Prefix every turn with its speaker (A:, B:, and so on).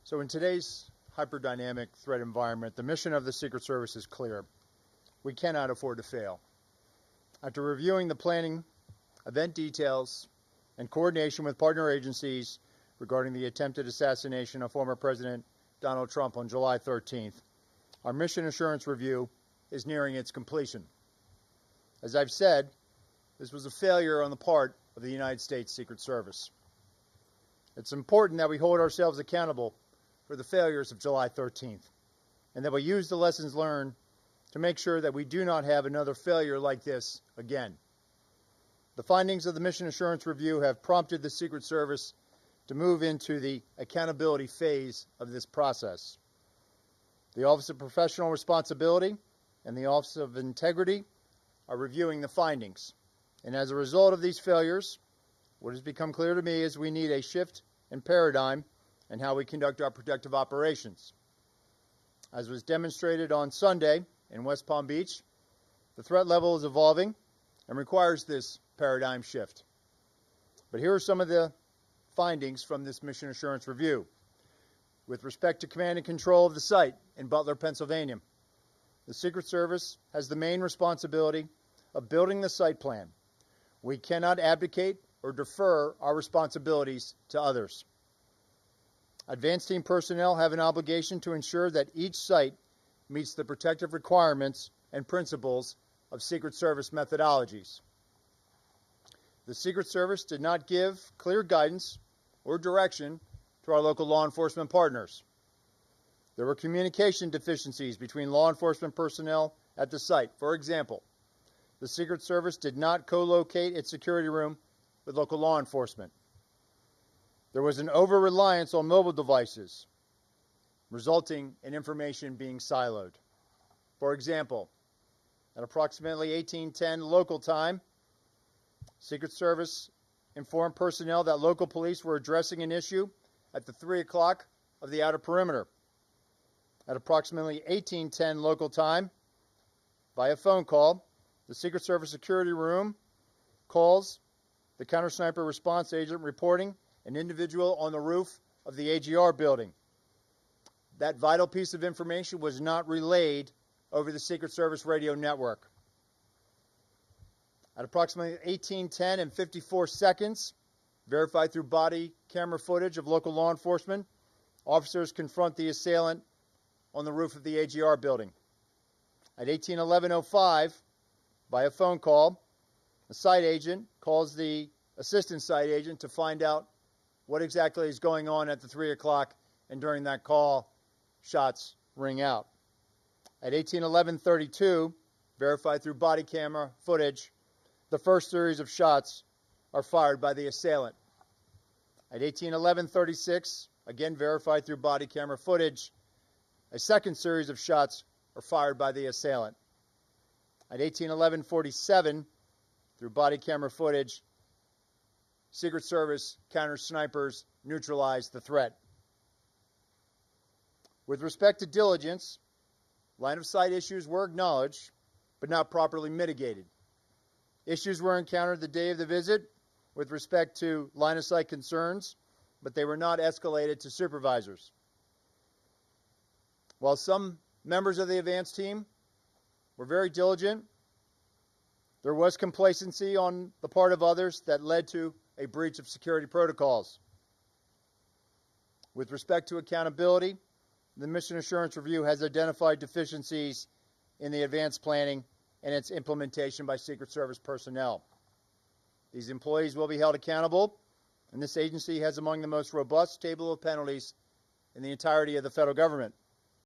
A: So in today's hyperdynamic threat environment, the mission of the Secret Service is clear. We cannot afford to fail. After reviewing the planning, event details, and coordination with partner agencies regarding the attempted assassination of former President Donald Trump on July 13th, our mission assurance review is nearing its completion. As I've said, this was a failure on the part of the United States Secret Service. It's important that we hold ourselves accountable for the failures of July 13th, and that we use the lessons learned to make sure that we do not have another failure like this again. The findings of the Mission Assurance Review have prompted the Secret Service to move into the accountability phase of this process. The Office of Professional Responsibility and the Office of Integrity are reviewing the findings. And as a result of these failures, what has become clear to me is we need a shift in paradigm and how we conduct our protective operations. As was demonstrated on Sunday in West Palm Beach, the threat level is evolving and requires this paradigm shift. But here are some of the findings from this Mission Assurance Review. With respect to command and control of the site in Butler, Pennsylvania, the Secret Service has the main responsibility of building the site plan. We cannot abdicate or defer our responsibilities to others. Advanced team personnel have an obligation to ensure that each site meets the protective requirements and principles of Secret Service methodologies. The Secret Service did not give clear guidance or direction to our local law enforcement partners. There were communication deficiencies between law enforcement personnel at the site. For example, the Secret Service did not co-locate its security room with local law enforcement. There was an over-reliance on mobile devices, resulting in information being siloed. For example, at approximately 18:10 local time, Secret Service informed personnel that local police were addressing an issue at the 3 o'clock of the outer perimeter. At approximately 18:10 local time, via phone call, the Secret Service security room calls the counter-sniper response agent reporting an individual on the roof of the AGR building. That vital piece of information was not relayed over the Secret Service radio network. At approximately 18:10 and 54 seconds, verified through body camera footage of local law enforcement, officers confront the assailant on the roof of the AGR building. At 18:11:05, by a phone call, a site agent calls the assistant site agent to find out what exactly is going on at the 3 o'clock, and during that call, shots ring out. At 18:11:32, verified through body camera footage, the first series of shots are fired by the assailant. At 18:11:36, again verified through body camera footage, a second series of shots are fired by the assailant. At 18:11:47, through body camera footage, Secret Service counter-snipers neutralized the threat. With respect to diligence, line-of-sight issues were acknowledged, but not properly mitigated. Issues were encountered the day of the visit with respect to line-of-sight concerns, but they were not escalated to supervisors. While some members of the advance team were very diligent, there was complacency on the part of others that led to a breach of security protocols. With respect to accountability, the Mission Assurance Review has identified deficiencies in the advanced planning and its implementation by Secret Service personnel. These employees will be held accountable, and this agency has among the most robust table of penalties in the entirety of the federal government.